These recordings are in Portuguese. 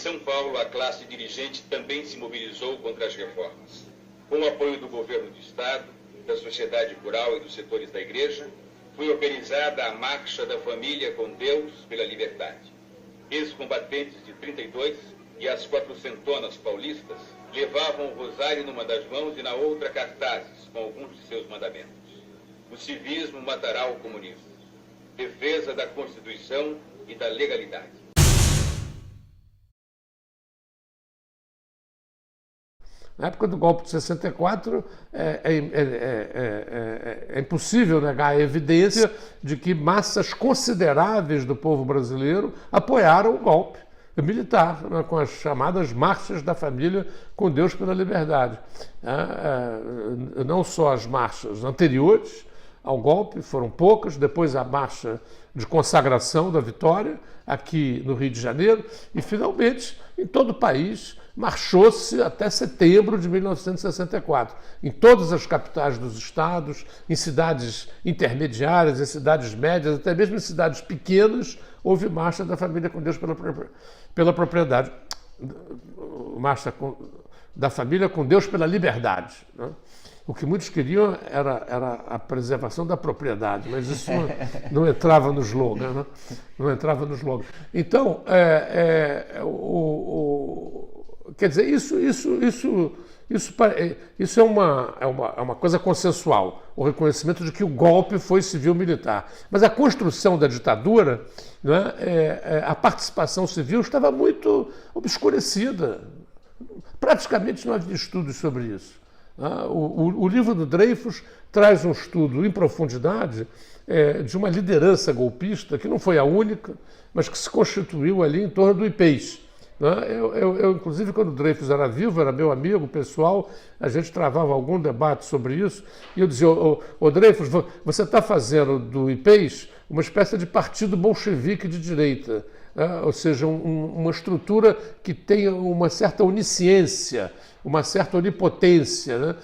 São Paulo, a classe dirigente também se mobilizou contra as reformas. Com o apoio do governo do Estado, da sociedade rural e dos setores da igreja, foi organizada a Marcha da Família com Deus pela Liberdade. Ex-combatentes de 32 e as 400 paulistas levavam o rosário numa das mãos e na outra cartazes com alguns de seus mandamentos. O civismo matará o comunismo. Defesa da Constituição e da legalidade. Na época do golpe de 64, é impossível negar a evidência de que massas consideráveis do povo brasileiro apoiaram o golpe militar, né, com as chamadas Marchas da Família com Deus pela Liberdade. Não só as marchas anteriores ao golpe, foram poucas, depois a marcha de consagração da vitória, aqui no Rio de Janeiro, e finalmente, em todo o país, marchou-se até setembro de 1964. Em todas as capitais dos estados, em cidades intermediárias, em cidades médias, até mesmo em cidades pequenas, houve marcha da Família com Deus pela propriedade. Marcha da Família com Deus pela Liberdade, né? O que muitos queriam era a preservação da propriedade, mas isso não entrava no slogan, né? Não entrava no slogan. Então, quer dizer, isso é uma coisa consensual, o reconhecimento de que o golpe foi civil-militar. Mas a construção da ditadura, né, a participação civil estava muito obscurecida. Praticamente não havia estudos sobre isso. O livro do Dreyfus traz um estudo em profundidade de uma liderança golpista, que não foi a única, mas que se constituiu ali em torno do IPES. Eu, inclusive, quando o Dreyfus era vivo, era meu amigo pessoal, a gente travava algum debate sobre isso, e eu dizia, Dreyfus, você está fazendo do IPES uma espécie de partido bolchevique de direita, ou seja, uma estrutura que tenha uma certa onisciência, uma certa onipotência, né?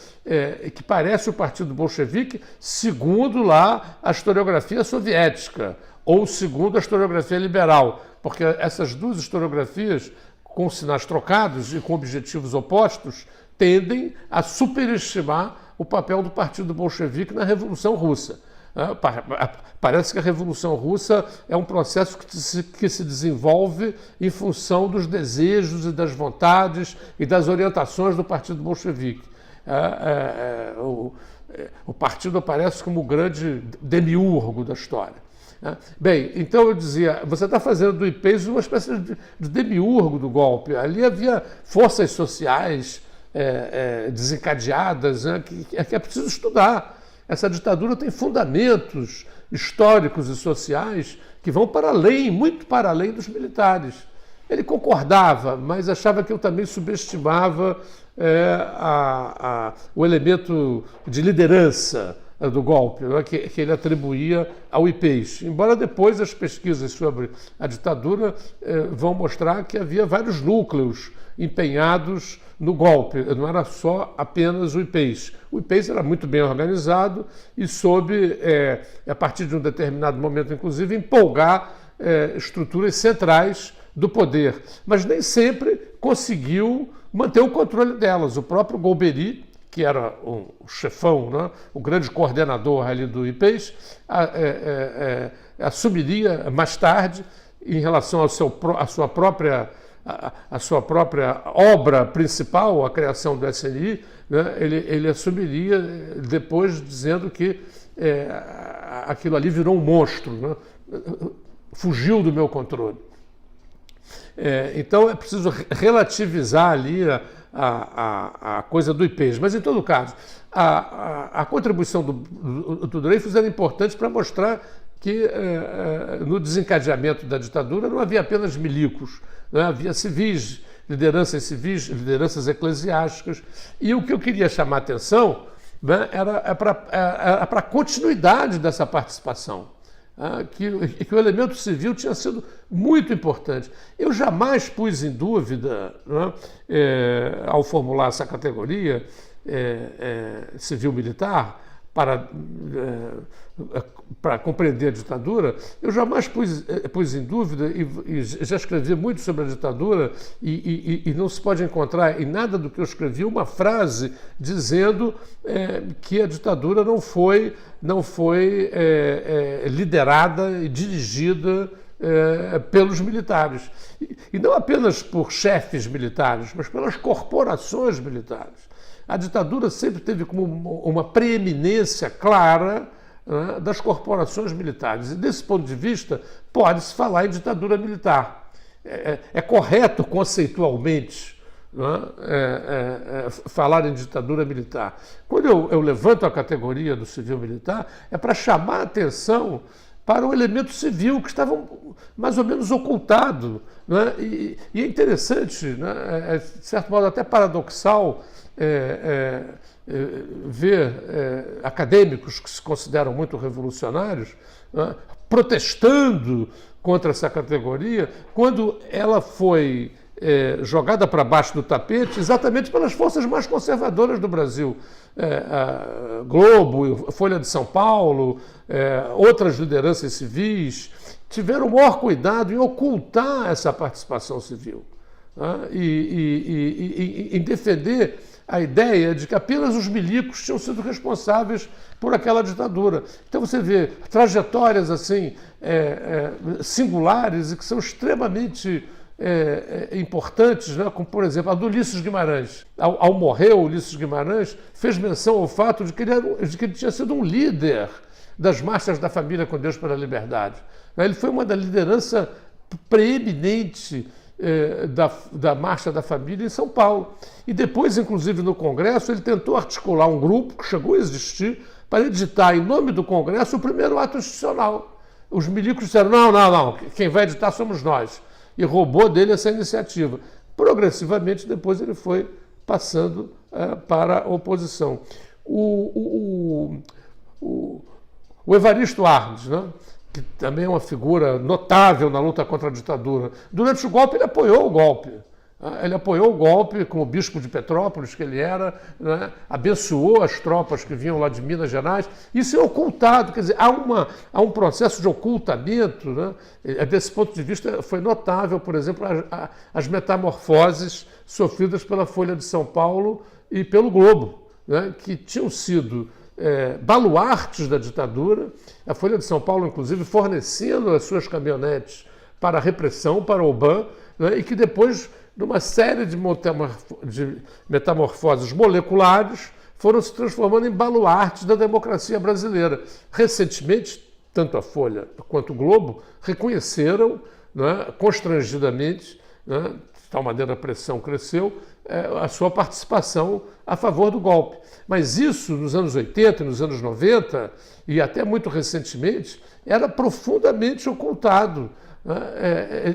Que parece o partido bolchevique, segundo lá a historiografia soviética, ou segundo a historiografia liberal, porque essas duas historiografias, com sinais trocados e com objetivos opostos, tendem a superestimar o papel do partido bolchevique na Revolução Russa. Parece que a Revolução Russa é um processo que se desenvolve em função dos desejos e das vontades e das orientações do partido bolchevique. O partido aparece como o grande demiurgo da história. Bem, então eu dizia, você está fazendo do IPES uma espécie de demiurgo do golpe. Ali havia forças sociais desencadeadas, né, que é preciso estudar. Essa ditadura tem fundamentos históricos e sociais que vão para além, muito para além dos militares. Ele concordava, mas achava que eu também subestimava o elemento de liderança do golpe, né, que ele atribuía ao IPES. Embora depois as pesquisas sobre a ditadura vão mostrar que havia vários núcleos empenhados no golpe, não era só apenas o IPES. O IPES era muito bem organizado e soube, a partir de um determinado momento, inclusive, empolgar estruturas centrais do poder, mas nem sempre conseguiu manter o controle delas. O próprio Golbery, que era o chefão, né, o grande coordenador ali do IPES, assumiria mais tarde, em relação à sua própria obra principal, a criação do SNI, né, ele assumiria depois dizendo que aquilo ali virou um monstro, né, fugiu do meu controle. Então é preciso relativizar ali a coisa do IPES. Mas, em todo caso, a contribuição do Dreyfus era importante para mostrar que no desencadeamento da ditadura não havia apenas milicos, né? Havia civis, lideranças eclesiásticas. E o que eu queria chamar a atenção, né, era para a continuidade dessa participação. Que o elemento civil tinha sido muito importante. Eu jamais pus em dúvida, né, ao formular essa categoria civil-militar, para compreender a ditadura, eu jamais pus em dúvida, e já escrevi muito sobre a ditadura, e não se pode encontrar em nada do que eu escrevi uma frase dizendo que a ditadura não foi liderada e dirigida pelos militares. E não apenas por chefes militares, mas pelas corporações militares. A ditadura sempre teve como uma preeminência clara, né, das corporações militares. E desse ponto de vista, pode-se falar em ditadura militar. É correto conceitualmente, né, falar em ditadura militar. Quando eu levanto a categoria do civil militar, é para chamar a atenção para o elemento civil que estava mais ou menos ocultado, né? E é interessante, né, de certo modo até paradoxal, ver acadêmicos que se consideram muito revolucionários, né, protestando contra essa categoria, quando ela foi jogada para baixo do tapete exatamente pelas forças mais conservadoras do Brasil. A Globo, Folha de São Paulo, outras lideranças civis tiveram o maior cuidado em ocultar essa participação civil, né, e em defender a ideia de que apenas os milicos tinham sido responsáveis por aquela ditadura. Então você vê trajetórias assim singulares e que são extremamente importantes, né? Como, por exemplo, a do Ulisses Guimarães. Ao morrer, o Ulisses Guimarães fez menção ao fato de que ele tinha sido um líder das marchas da família com Deus pela liberdade. Ele foi uma da liderança preeminente da Marcha da Família em São Paulo. E depois, inclusive, no Congresso, ele tentou articular um grupo que chegou a existir para editar, em nome do Congresso, o primeiro ato institucional. Os milicos disseram, não, quem vai editar somos nós. E roubou dele essa iniciativa. Progressivamente, depois ele foi passando para a oposição. O Evaristo Arnes, né, que também é uma figura notável na luta contra a ditadura, durante o golpe ele apoiou o golpe. Ele apoiou o golpe como bispo de Petrópolis, que ele era, né, abençoou as tropas que vinham lá de Minas Gerais. Isso é ocultado, quer dizer, há um processo de ocultamento, né? Desse ponto de vista foi notável, por exemplo, as metamorfoses sofridas pela Folha de São Paulo e pelo Globo, né, que tinham sido baluartes da ditadura. A Folha de São Paulo, inclusive, fornecendo as suas caminhonetes para a repressão, para o OBAN, né, e que depois, numa série de metamorfoses moleculares, foram se transformando em baluartes da democracia brasileira. Recentemente, tanto a Folha quanto o Globo reconheceram, né, constrangidamente, né, de tal maneira a pressão cresceu, a sua participação a favor do golpe. Mas isso, nos anos 80, nos anos 90, e até muito recentemente, era profundamente ocultado.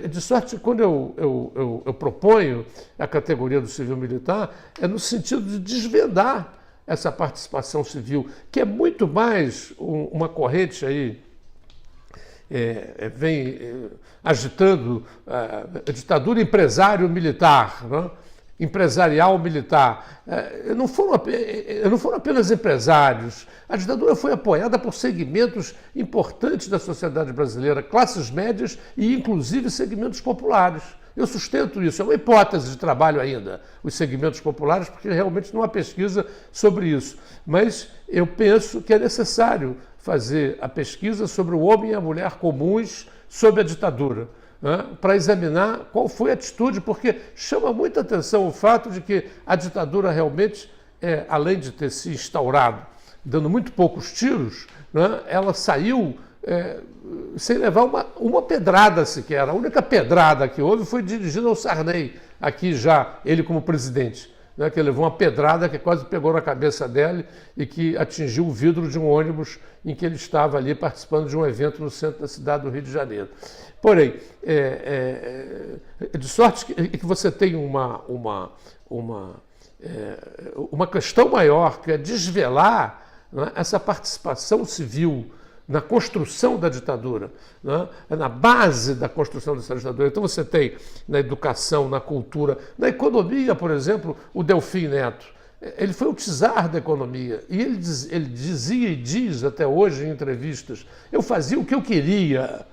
De sorte que quando eu proponho a categoria do civil militar, é no sentido de desvendar essa participação civil, que é muito mais uma corrente aí, vem agitando a ditadura empresário-militar, né? Empresarial militar. Não foram apenas empresários. A ditadura foi apoiada por segmentos importantes da sociedade brasileira, classes médias e, inclusive, segmentos populares. Eu sustento isso, é uma hipótese de trabalho ainda, os segmentos populares, porque realmente não há pesquisa sobre isso. Mas eu penso que é necessário fazer a pesquisa sobre o homem e a mulher comuns sob a ditadura, né, para examinar qual foi a atitude, porque chama muita atenção o fato de que a ditadura realmente, além de ter se instaurado dando muito poucos tiros, né, ela saiu sem levar uma pedrada sequer. A única pedrada que houve foi dirigida ao Sarney, aqui já, ele como presidente, né, que levou uma pedrada que quase pegou na cabeça dele e que atingiu o vidro de um ônibus em que ele estava ali participando de um evento no centro da cidade do Rio de Janeiro. Porém, de sorte que você tem uma questão maior, que é desvelar, né, essa participação civil na construção da ditadura, né, na base da construção dessa ditadura. Então você tem na educação, na cultura, na economia, por exemplo, o Delfim Neto. Ele foi o czar da economia. E ele dizia e diz até hoje em entrevistas: eu fazia o que eu queria.